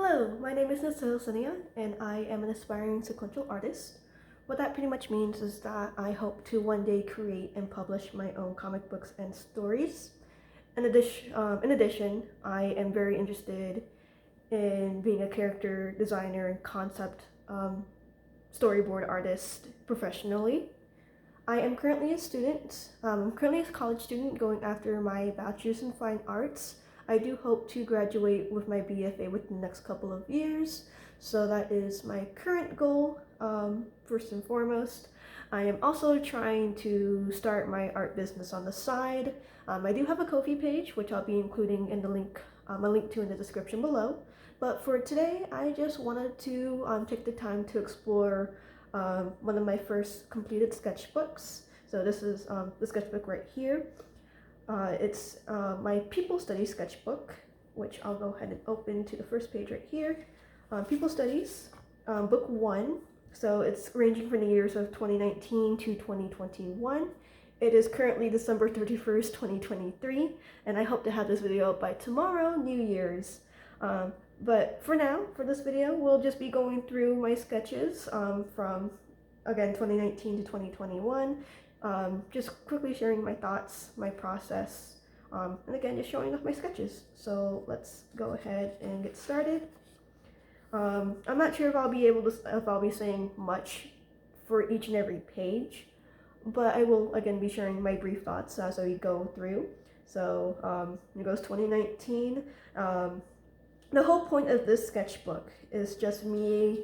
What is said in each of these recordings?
Hello, my name is Nasil Sania, and I am an aspiring sequential artist. What that pretty much means is that I hope to one day create and publish my own comic books and stories. In addition, I am very interested in being a character designer and concept storyboard artist professionally. I am currently a student. I'm currently a college student going after my bachelor's in fine arts. I do hope to graduate with my BFA within the next couple of years. So that is my current goal, first and foremost. I am also trying to start my art business on the side. I do have a Ko-fi page, which I'll be including in the link, a link to in the description below. But for today, I just wanted to take the time to explore one of my first completed sketchbooks. So this is the sketchbook right here. It's my People Studies sketchbook, which I'll go ahead and open to the first page right here. People Studies, book 1. So it's ranging from the years of 2019 to 2021. It is currently December 31st, 2023, and I hope to have this video up by tomorrow, New Year's. But for now, for this video, we'll just be going through my sketches from, again, 2019 to 2021. Just quickly sharing my thoughts, my process, and again, just showing off my sketches. So let's go ahead and get started. I'm not sure if I'll be saying much for each and every page, but I will again be sharing my brief thoughts as we go through. So it goes 2019. The whole point of this sketchbook is just me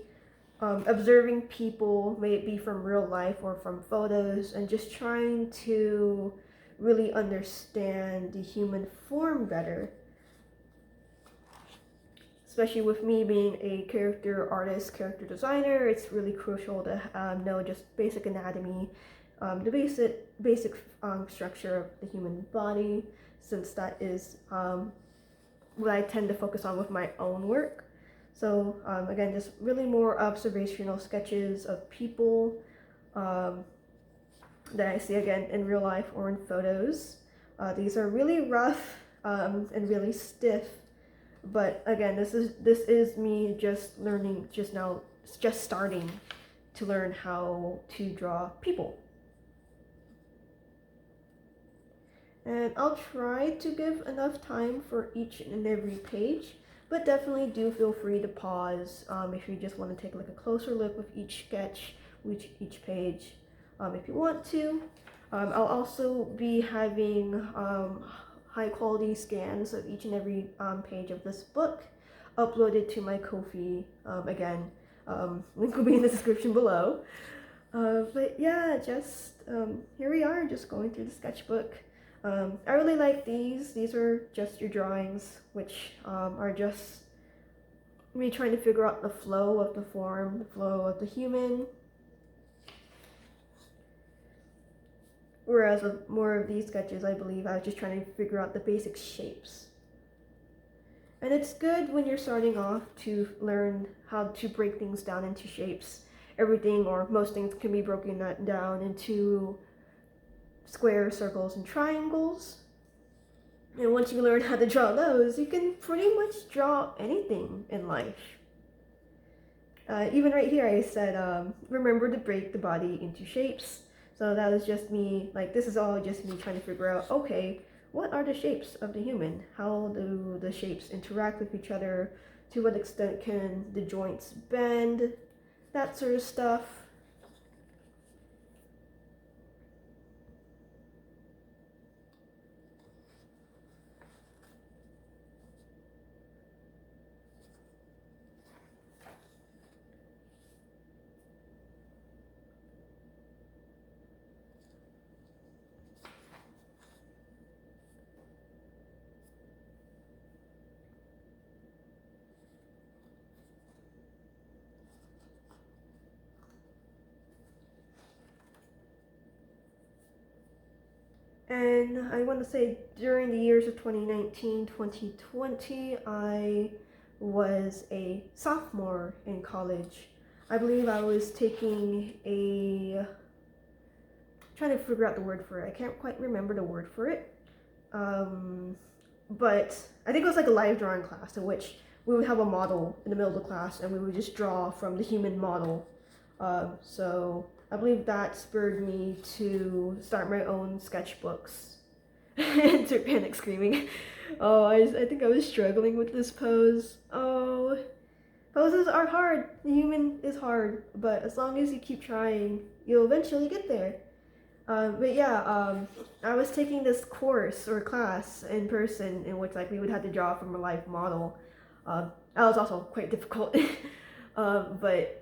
observing people, may it be from real life or from photos, and just trying to really understand the human form better. Especially with me being a character artist, character designer, it's really crucial to know just basic anatomy, the basic structure of the human body, since that is what I tend to focus on with my own work. So again, just really more observational sketches of people that I see again in real life or in photos. These are really rough and really stiff, but again, this is me just learning, just starting to learn how to draw people. And I'll try to give enough time for each and every page, but definitely do feel free to pause if you just want to take like a closer look with each sketch, each page, if you want to. I'll also be having high quality scans of each and every page of this book uploaded to my Ko-fi. Again, link will be in the description below. But yeah, just here we are, just going through the sketchbook. I really like these. These are just your drawings, which are just me trying to figure out the flow of the form, the flow of the human. Whereas with more of these sketches, I believe I was just trying to figure out the basic shapes. And it's good when you're starting off to learn how to break things down into shapes. Everything or most things can be broken down into squares, circles, and triangles. And once you learn how to draw those, you can pretty much draw anything in life. Even right here, I said, remember to break the body into shapes. So that was just me, like, this is all just me trying to figure out, okay, what are the shapes of the human? How do the shapes interact with each other? To what extent can the joints bend? That sort of stuff. And I want to say during the years of 2019, 2020, I was a sophomore in college. I believe I was taking trying to figure out the word for it. I can't quite remember the word for it. But I think it was like a live drawing class in which we would have a model in the middle of the class, and we would just draw from the human model. So I believe that spurred me to start my own sketchbooks. Enter panic screaming. Oh, I think I was struggling with this pose. Oh, poses are hard. The human is hard, but as long as you keep trying, you'll eventually get there. But yeah, I was taking this course or class in person in which like we would have to draw from a live model. That was also quite difficult, but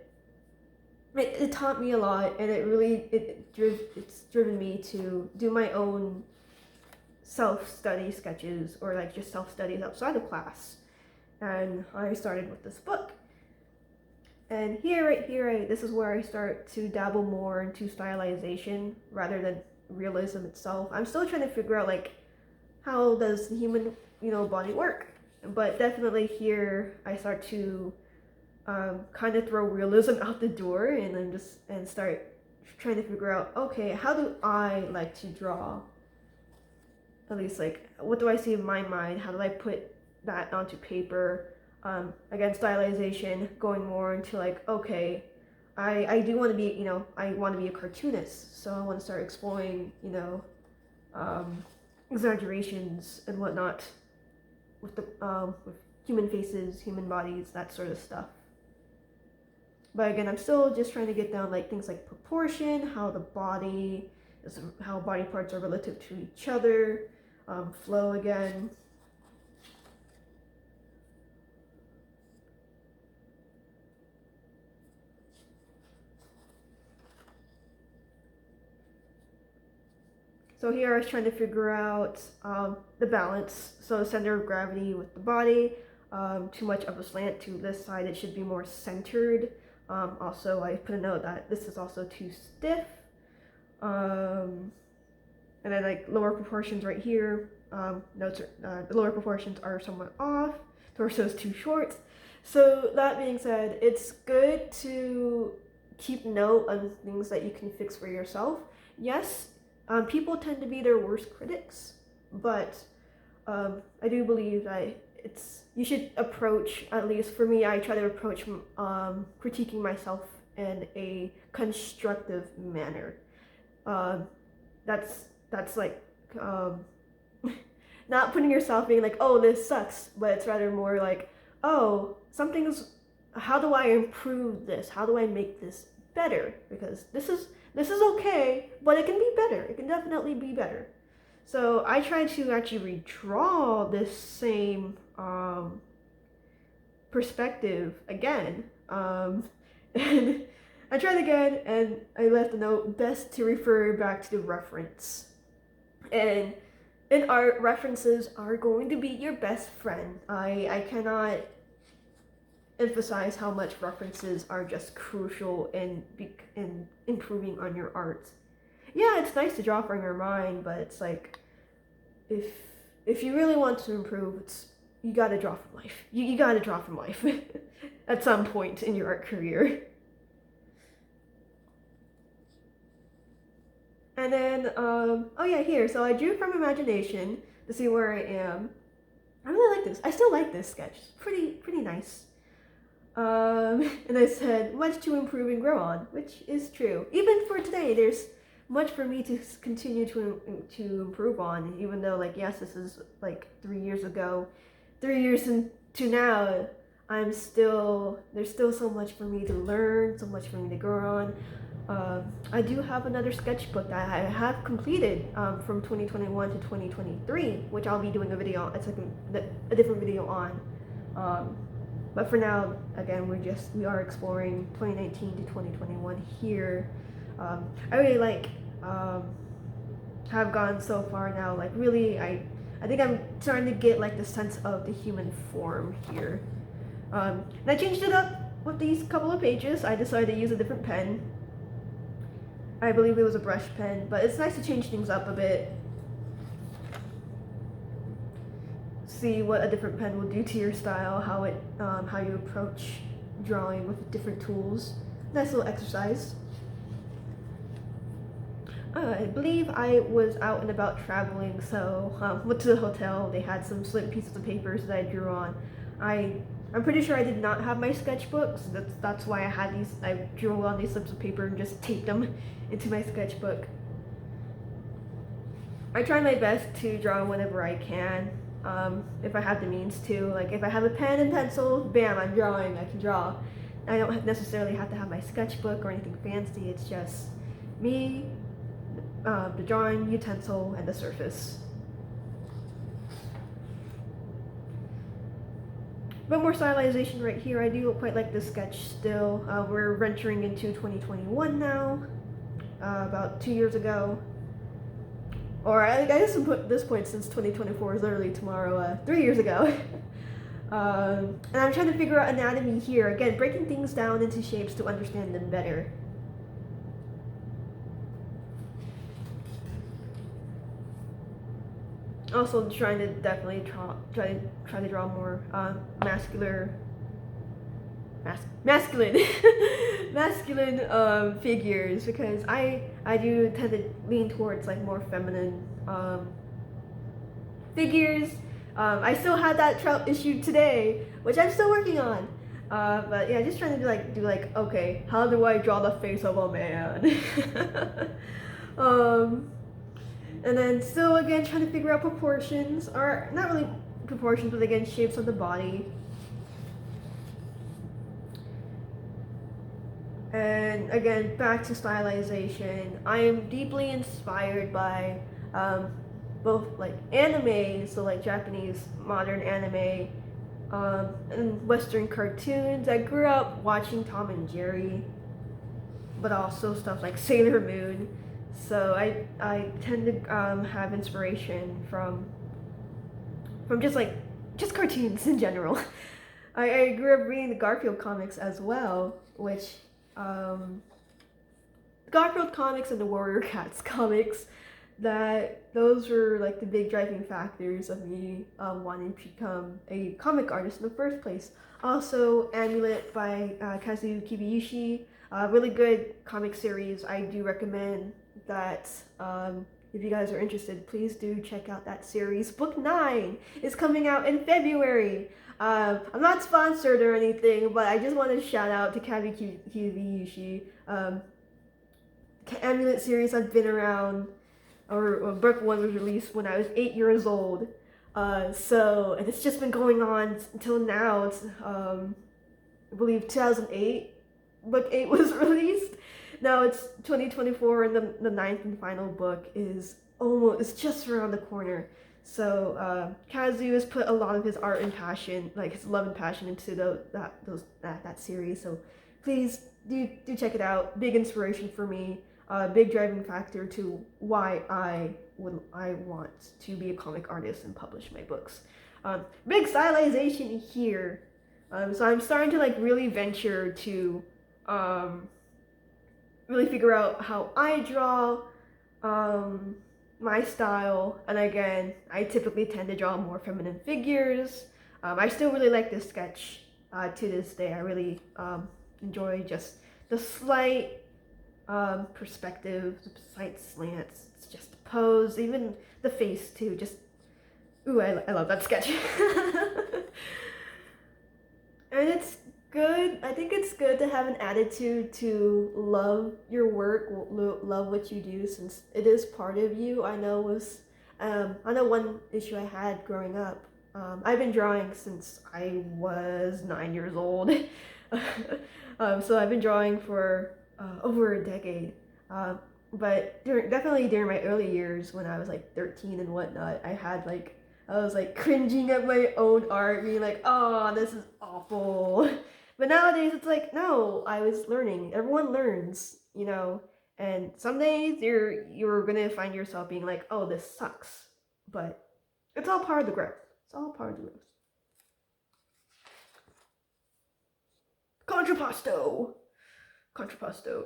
it taught me a lot, and it's driven me to do my own self-study sketches or like just self-studies outside of class. And I started with this book. And right here, this is where I start to dabble more into stylization rather than realism itself. I'm still trying to figure out like how does the human, body work. But definitely here I start to kind of throw realism out the door, and then start trying to figure out, okay, how do I like to draw? At least like, what do I see in my mind? How do I put that onto paper? Again, stylization, going more into like, okay, I do want to be, I want to be a cartoonist, so I want to start exploring, exaggerations and whatnot with with human faces, human bodies, that sort of stuff. But again, I'm still just trying to get down like things like proportion, how body parts are relative to each other, flow again. So here I was trying to figure out the balance. So the center of gravity with the body, too much of a slant to this side, it should be more centered. Also, I put a note that this is also too stiff. And then like lower proportions right here, the lower proportions are somewhat off, torso is too short. So that being said, it's good to keep note on things that you can fix for yourself. Yes, people tend to be their worst critics, but I do believe that you should approach, at least for me, I try to approach critiquing myself in a constructive manner. That's like not putting yourself being like, oh, this sucks, but it's rather more like, oh, how do I improve this? How do I make this better? Because this is okay, but it can be better. It can definitely be better. So I tried to actually redraw this same perspective again. And I tried again, and I left a note, best to refer back to the reference. And in art, references are going to be your best friend. I cannot emphasize how much references are just crucial in improving on your art. Yeah, it's nice to draw from your mind, but it's like, if you really want to improve, you gotta draw from life. You gotta draw from life at some point in your art career. And then, oh yeah, here. So I drew from imagination to see where I am. I really like this. I still like this sketch. It's pretty nice. And I said, much to improve and grow on, which is true. Even for today, there's much for me to continue to improve on, even though, like, yes, this is like 3 years ago. 3 years into now, there's still so much for me to learn, so much for me to grow on. I do have another sketchbook that I have completed from 2021 to 2023, which I'll be doing a different video on. But for now, again, we are exploring 2019 to 2021 here. I really have gone so far now. Like really, I think I'm starting to get like the sense of the human form here. And I changed it up with these couple of pages. I decided to use a different pen. I believe it was a brush pen, but it's nice to change things up a bit. See what a different pen will do to your style, how you approach drawing with different tools. Nice little exercise. I believe I was out and about traveling, so went to the hotel. They had some slim pieces of papers that I drew on. I I'm pretty sure I did not have my sketchbooks. That's why I had these. I drew on these slips of paper and just taped them into my sketchbook. I try my best to draw whenever I can, if I have the means to. Like if I have a pen and pencil, bam, I'm drawing. I can draw. I don't necessarily have to have my sketchbook or anything fancy. It's just me, the drawing utensil, and the surface. But more stylization right here. I do quite like this sketch still. We're venturing into 2021 now, about 2 years ago. Or I guess at this point, since 2024 is literally tomorrow, 3 years ago. And I'm trying to figure out anatomy here. Again, breaking things down into shapes to understand them better. Also trying to definitely try to draw more masculine figures, because I do tend to lean towards like more feminine figures. I still had that trout issue today, which I'm still working on. But yeah, just trying to do like okay, how do I draw the face of a man? And then still again trying to figure out proportions, or not really proportions, but again shapes of the body. And again, back to stylization. I am deeply inspired by both like anime, so like Japanese modern anime, and Western cartoons. I grew up watching Tom and Jerry, but also stuff like Sailor Moon. So I tend to have inspiration from just cartoons in general. I grew up reading the Garfield comics as well, which Garfield comics and the Warrior Cats comics, those were like the big driving factors of me wanting to become a comic artist in the first place. Also, Amulet by Kazuo Kibiyushi, really good comic series. I do recommend that. If you guys are interested, please do check out that series. Book 9 is coming out in February. I'm not sponsored or anything, but I just want to shout out to Kazuo Kibiyushi. Amulet series I've been around, or book 1 was released when I was 8 years old. And it's just been going on until now. It's I believe 2008. Book 8 was released. Now it's 2024, and the 9th and final book is just around the corner. So Kazuo has put a lot of his art and passion, like his love and passion, into that series. So please do check it out. Big inspiration for me. Big driving factor to why I want to be a comic artist and publish my books. Big stylization here. So I'm starting to like really venture to really figure out how I draw, my style, and again, I typically tend to draw more feminine figures. I still really like this sketch to this day. I really enjoy just the slight perspective, the slight slants, it's just the pose, even the face too. Just ooh, I love that sketch. And it's good. I think it's good to have an attitude to love your work, love what you do, since it is part of you. I know one issue I had growing up. I've been drawing since I was 9 years old. So I've been drawing for over a decade. But definitely during my early years, when I was like 13 and whatnot, I was like cringing at my own art, being like, oh, this is awful. But nowadays it's like, no, I was learning. Everyone learns, you know. And some days you're gonna find yourself being like, oh, this sucks. But it's all part of the growth. It's all part of the growth. Contrapposto.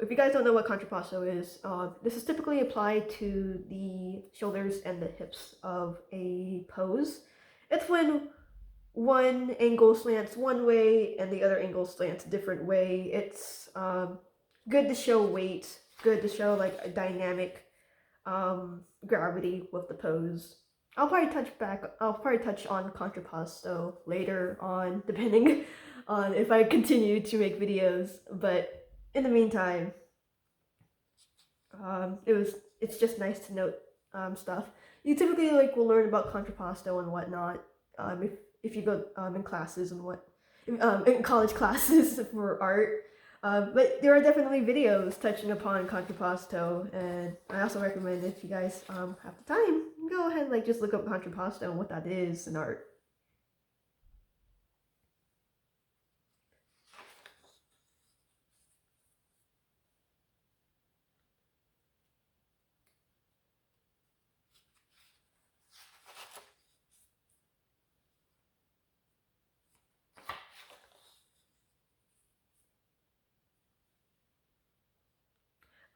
If you guys don't know what contrapposto is, this is typically applied to the shoulders and the hips of a pose. It's when one angle slants one way and the other angle slants a different way. It's good to show weight, good to show like a dynamic gravity with the pose. I'll probably touch on Contrapasto later on, depending on if I continue to make videos. But in the meantime, it's just nice to note stuff. You typically like will learn about Contrapasto and whatnot if you go in classes and in college classes for art. But there are definitely videos touching upon Contrapasto, and I also recommend if you guys have the time, go ahead and like just look up Contrapasto and what that is in art.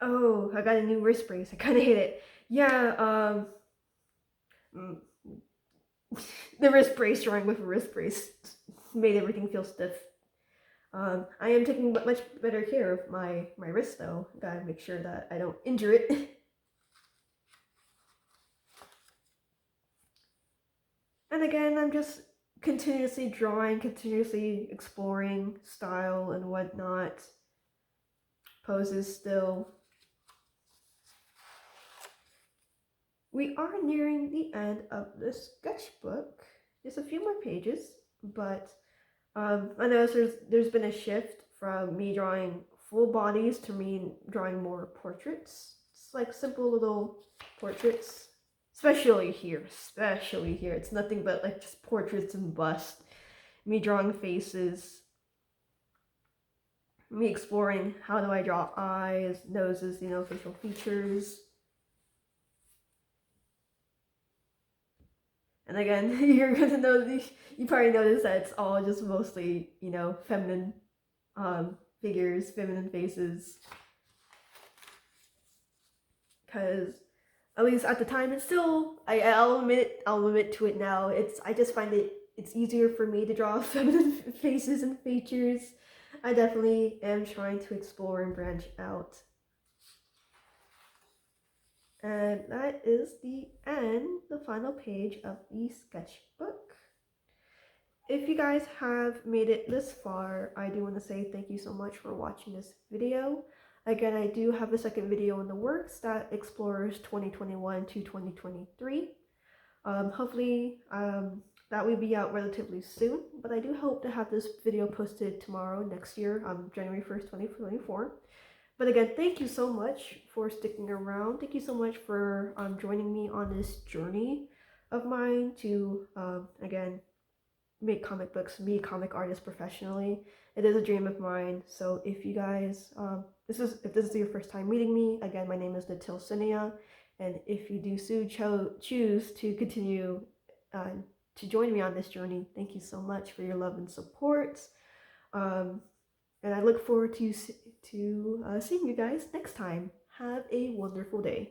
Oh, I got a new wrist brace. I kind of hate it. Yeah, mm, the wrist brace drawing with a wrist brace made everything feel stiff. I am taking much better care of my wrist though. Gotta make sure that I don't injure it. And again, I'm just continuously drawing, continuously exploring style and whatnot. Poses still. We are nearing the end of the sketchbook. Just a few more pages, but I know there's been a shift from me drawing full bodies to me drawing more portraits. It's like simple little portraits. Especially here. It's nothing but like just portraits and busts. Me drawing faces. Me exploring how do I draw eyes, noses, facial features. And again, you're gonna know you probably notice that it's all just mostly, feminine figures, feminine faces. Because at least at the time, it's still I'll admit to it now. I just find it's easier for me to draw feminine faces and features. I definitely am trying to explore and branch out. And that is the final page of the sketchbook. If you guys have made it this far, I do want to say thank you so much for watching this video. Again, I do have a second video in the works that explores 2021 to 2023. Hopefully, that will be out relatively soon, but I do hope to have this video posted tomorrow next year, January 1st, 2024. But again, thank you so much for sticking around. Thank you so much for joining me on this journey of mine to, again, make comic books, be a comic artist professionally. It is a dream of mine. So if you guys, if this is your first time meeting me, again, my name is Natil Sinia, and if you do choose to continue to join me on this journey, thank you so much for your love and support. And I look forward to seeing you guys next time. Have a wonderful day.